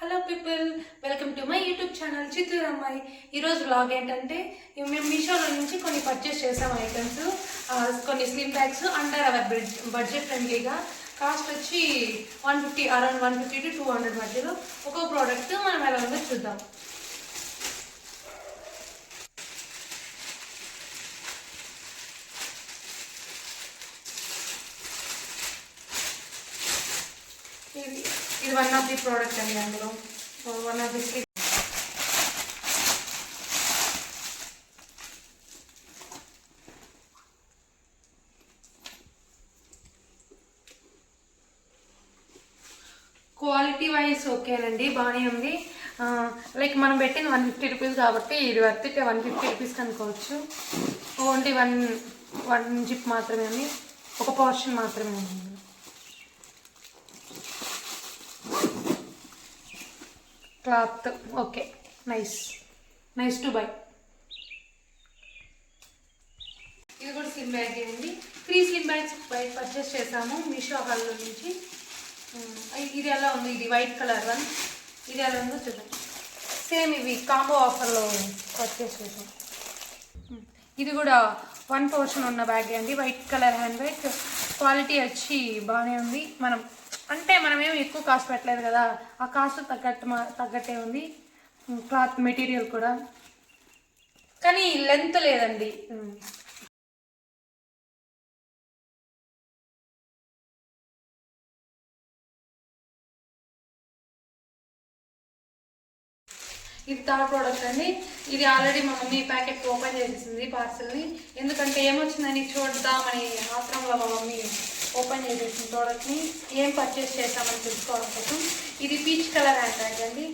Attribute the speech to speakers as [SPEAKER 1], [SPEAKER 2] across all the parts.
[SPEAKER 1] Hello people, welcome to my YouTube channel Chittoor అమ్మాయి. ఈరోజు vlog ఏంటంటే మేము మీషోలో నుంచి కొన్ని పర్చేస్ చేసాం ఐటమ్స్, కొన్ని slim bags under hour budget ఫ్రెండ్లీగా. కాస్ట్ వచ్చి 150, అరౌండ్ 150 to 200 మధ్యలో. ఒక్కో ప్రోడక్ట్ మనం ఎలా ఉందో చూద్దాం. ఇది వన్ ఆఫ్ ది ప్రోడక్ట్ అండి. అందులో one of the quality wise ఓకేనండి, బాగానే ఉంది. లైక్ మనం పెట్టింది 150 రూపీస్ కాబట్టి ఇది వర్త్ 150 రూపీస్ అనుకోవచ్చు. ఓన్లీ వన్ జిప్ మాత్రమే ఉంది, ఒక పోర్షన్ మాత్రమే ఉంది. Cloth okay, nice to buy. ఇది కూడా స్లిమ్ బ్యాగ్ అండి. 3 స్లిమ్ బ్యాగ్స్ బయట పర్చేస్ చేసాము మీషో హాల్లో నుంచి. ఇది ఎలా ఉంది, ఇది వైట్ కలర్ వన్, ఇది ఎలా ఉందో చూద్దాం. సేమ్ ఇవి కాంబో ఆఫర్లో పర్చేస్ చేసాం. ఇది కూడా 1 పోర్షన్ ఉన్న బ్యాగ్ అండి, white colour hand bag. Quality వచ్చి బాగానే ఉంది. మనమేమి ఎక్కువ కాస్ట్ పెట్టలేదు కదా, ఆ కాస్ట్ తగ్గట్టే ఉంది. క్లాత్ మెటీరియల్ కూడా, కానీ లెంత్ లేదండి. ఇది థర్డ్ ప్రోడక్ట్ అండి. ఇది ఆల్రెడీ మా మమ్మీ ప్యాకెట్ ఓపెన్ చేసేసింది పార్సల్ని. ఎందుకంటే ఏమొచ్చిందని చూద్దామని ఆత్రంలో మా మమ్మీ ఓపెన్ చేసేసిన ప్రోడక్ట్ని ఏం పర్చేస్ చేస్తామని తెలుసుకోవడం కోసం. ఇది పీచ్ కలర్ హ్యాండ్ బ్యాగ్ అండి.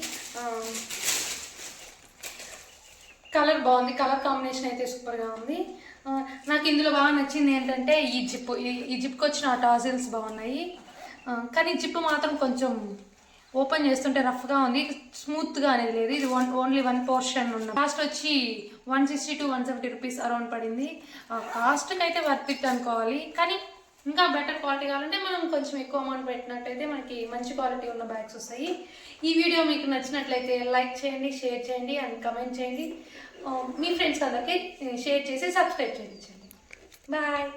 [SPEAKER 1] కలర్ బాగుంది, కలర్ కాంబినేషన్ అయితే సూపర్గా ఉంది. నాకు ఇందులో బాగా నచ్చింది ఏంటంటే ఈ జిప్కి వచ్చిన టాజిల్స్ బాగున్నాయి. కానీ జిప్ మాత్రం కొంచెం ఓపెన్ చేస్తుంటే రఫ్గా ఉంది, స్మూత్గా అనేది లేదు. ఇది ఓన్లీ 1 పోర్షన్ ఉన్న కాస్ట్ వచ్చి 160 to 170 రూపీస్ అరౌండ్ పడింది. కాస్ట్కి అయితే వర్త్ ఇట్ అనుకోవాలి. కానీ ఇంకా బెటర్ క్వాలిటీ కావాలంటే మనం కొంచెం ఎక్కువ అమౌంట్ పెట్టినట్టయితే మనకి మంచి క్వాలిటీ ఉన్న బ్యాగ్స్ వస్తాయి. ఈ వీడియో మీకు నచ్చినట్లయితే లైక్ చేయండి, షేర్ చేయండి అండ్ కమెంట్ చేయండి. మీ ఫ్రెండ్స్ అందరికీ షేర్ చేసి సబ్స్క్రైబ్ చేయించండి. బాయ్.